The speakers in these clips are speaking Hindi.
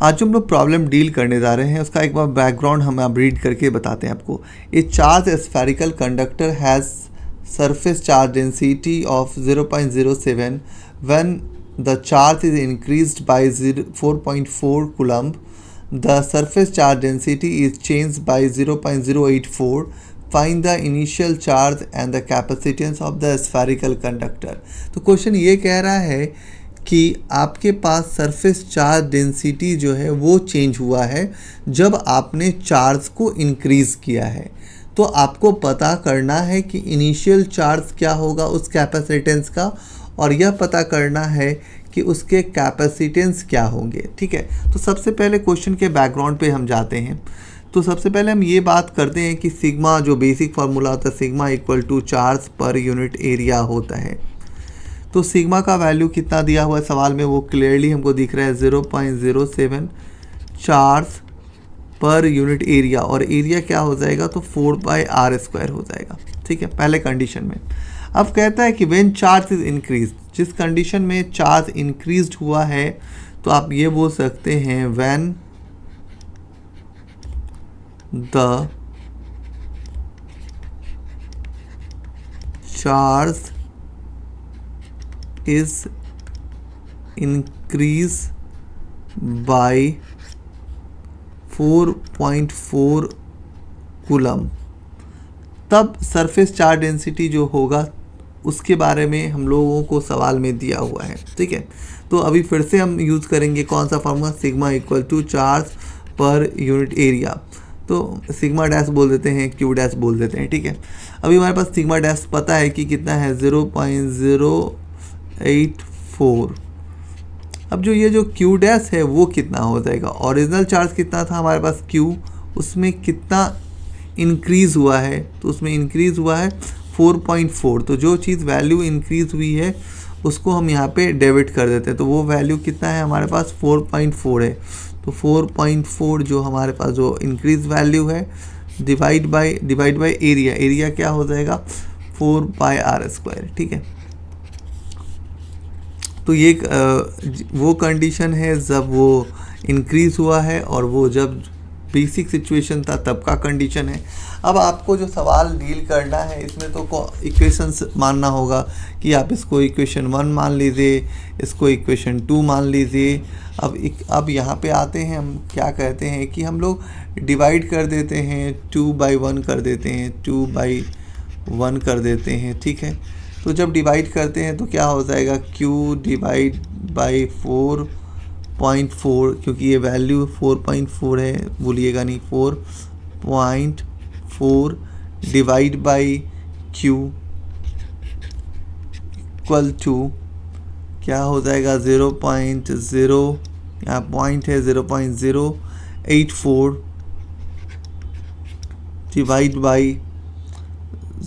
आज हम लोग प्रॉब्लम डील करने जा रहे हैं, उसका एक बार बैकग्राउंड हम आप रीड करके बताते हैं आपको। ए charge spherical conductor has surface charge density of 0.07 when the charge is increased by 4.4 coulomb. The surface charge density is changed by 0.084। Find the initial charge and the capacitance of the spherical conductor. तो क्वेश्चन ये कह रहा है कि आपके पास सरफेस चार्ज डेंसिटी जो है वो चेंज हुआ है जब आपने चार्ज को इंक्रीज़ किया है। तो आपको पता करना है कि इनिशियल चार्ज क्या होगा उस कैपेसिटेंस का, और यह पता करना है कि उसके कैपेसिटेंस क्या होंगे। ठीक है, तो सबसे पहले क्वेश्चन के बैकग्राउंड पे हम जाते हैं। तो सबसे पहले हम ये बात करते हैं कि सिग्मा जो बेसिक फार्मूला होता है, sigma equal to charge per unit area होता है। तो सिग्मा का वैल्यू कितना दिया हुआ है सवाल में, वो क्लियरली हमको दिख रहा है 0.07 चार्ज पर यूनिट एरिया, और एरिया क्या हो जाएगा तो 4/r² हो जाएगा। ठीक है, पहले कंडीशन में। अब कहता है कि व्हेन चार्ज इज इंक्रीज, जिस कंडीशन में चार्ज इंक्रीज्ड हुआ है तो आप ये बोल सकते हैं when the charge is increase by 4.4 coulomb, तब सरफेस चार्ज डेंसिटी जो होगा उसके बारे में हम लोगों को सवाल में दिया हुआ है। ठीक है, तो अभी फिर से हम यूज़ करेंगे कौन सा formula, sigma equal to charge per unit area. तो सिग्मा डैश बोल देते हैं, क्यू डैश बोल देते हैं। ठीक है, अभी हमारे पास सिग्मा डैश पता है कि कितना है 0.084। अब जो ये जो Q डैश है वो कितना हो जाएगा, ओरिजिनल चार्ज कितना था हमारे पास Q, उसमें कितना इंक्रीज़ हुआ है, तो उसमें इंक्रीज़ हुआ है 4.4। तो जो चीज़ वैल्यू इंक्रीज़ हुई है उसको हम यहाँ पे डेबिट कर देते हैं, तो वो वैल्यू कितना है हमारे पास 4.4 है। तो 4.4 जो हमारे पास जो इंक्रीज वैल्यू है डिवाइड बाय एरिया, एरिया क्या हो जाएगा 4/r²। ठीक है, तो ये वो कंडीशन है जब वो इंक्रीज़ हुआ है, और वो जब बेसिक सिचुएशन था तब का कंडीशन है। अब आपको जो सवाल डील करना है इसमें तो इक्वेशंस मानना होगा कि आप इसको इक्वेशन 1 मान लीजिए, इसको इक्वेशन 2 मान लीजिए। अब यहाँ पे आते हैं, हम क्या कहते हैं कि हम लोग डिवाइड कर देते हैं, 2/1 कर देते हैं, 2/1 कर देते हैं। ठीक है, तो जब डिवाइड करते हैं तो क्या हो जाएगा Q डिवाइड बाई 4.4, क्योंकि ये वैल्यू 4.4 है, भूलिएगा नहीं, 4.4 divide by Q equal to क्या हो जाएगा 0.0, यहाँ पॉइंट है 0.084 डिवाइड बाई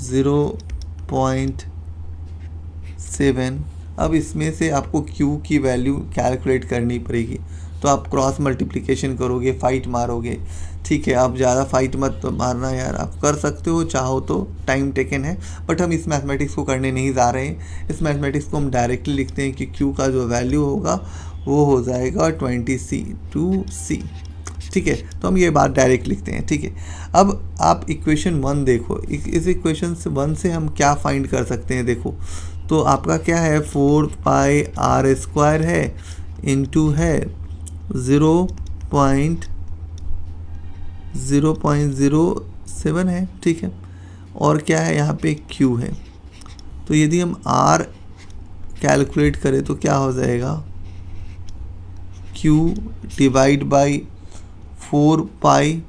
0.7। अब इसमें से आपको Q की वैल्यू कैलकुलेट करनी पड़ेगी, तो आप क्रॉस मल्टीप्लिकेशन करोगे, फाइट मारोगे। ठीक है, आप ज़्यादा फाइट मत मारना यार, आप कर सकते हो चाहो तो, टाइम टेकन है, बट हम इस मैथमेटिक्स को करने नहीं जा रहे हैं। इस मैथमेटिक्स को हम डायरेक्टली लिखते हैं कि Q का जो वैल्यू होगा वो हो जाएगा 22C। ठीक है, तो हम ये बात डायरेक्ट लिखते हैं। ठीक है, अब आप इक्वेशन 1 देखो, इस इक्वेशन 1 से हम क्या फाइंड कर सकते हैं, देखो तो आपका क्या है 4/r² है इंटू है 0.07 है। ठीक है, और क्या है यहाँ पे Q है, तो यदि हम R कैलकुलेट करें तो क्या हो जाएगा Q डिवाइड बाई 4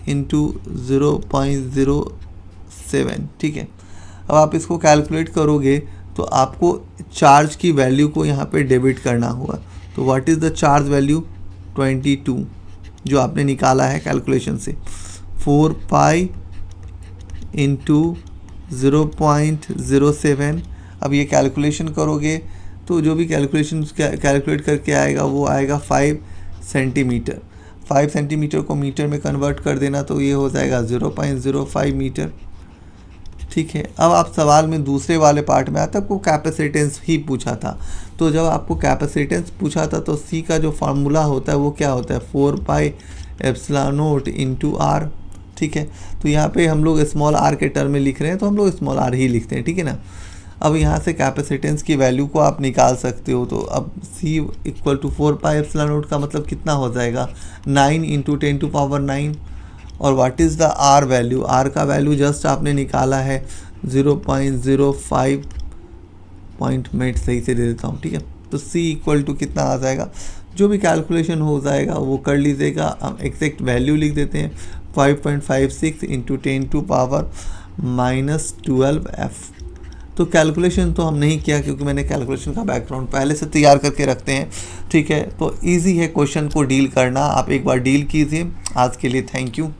इंटू 0.07। ठीक है, अब आप इसको कैलकुलेट करोगे तो आपको चार्ज की वैल्यू को यहाँ पे डेबिट करना होगा। तो what is the charge value 22 जो आपने निकाला है कैलकुलेशन से, 4 इंटू 0.07। अब ये कैलकुलेशन करोगे तो जो भी कैलकुलेशन कैलकुलेट करके आएगा वो आएगा 5 सेंटीमीटर। 5 सेंटीमीटर को मीटर में कन्वर्ट कर देना तो ये हो जाएगा 0.05 मीटर। ठीक है। अब आप सवाल में दूसरे वाले पार्ट में आता है, आपको कैपेसिटेंस ही पूछा था। तो जब आपको कैपेसिटेंस पूछा था तो सी का जो फार्मूला होता है वो क्या होता है, 4 pi epsilon naught into R. ठीक है, तो यहाँ पे हम लोग स्मॉल आर के टर्म में लिख रहे हैं तो हम लोग स्मॉल आर ही लिखते हैं, ठीक है ना। अब यहाँ से कैपेसिटेंस की वैल्यू को आप निकाल सकते हो। तो अब C equal to 4 pi epsilon naught का मतलब कितना हो जाएगा, 9 इंटू 10⁻9। और what is the R value, आर का वैल्यू जस्ट आपने निकाला है 0.05 पॉइंट, मैं सही से दे देता हूँ, ठीक है। तो C इक्वल टू कितना आ जाएगा, जो भी कैलकुलेशन हो जाएगा वो कर लीजिएगा। हम एग्जैक्ट वैल्यू लिख देते हैं 5.56 इंटू 10⁻⁻12F। तो कैलकुलेशन तो हम नहीं किया क्योंकि मैंने कैलकुलेशन का बैकग्राउंड पहले से तैयार करके रखते हैं, ठीक है। तो इजी है क्वेश्चन को डील करना, आप एक बार डील कीजिए। आज के लिए थैंक यू।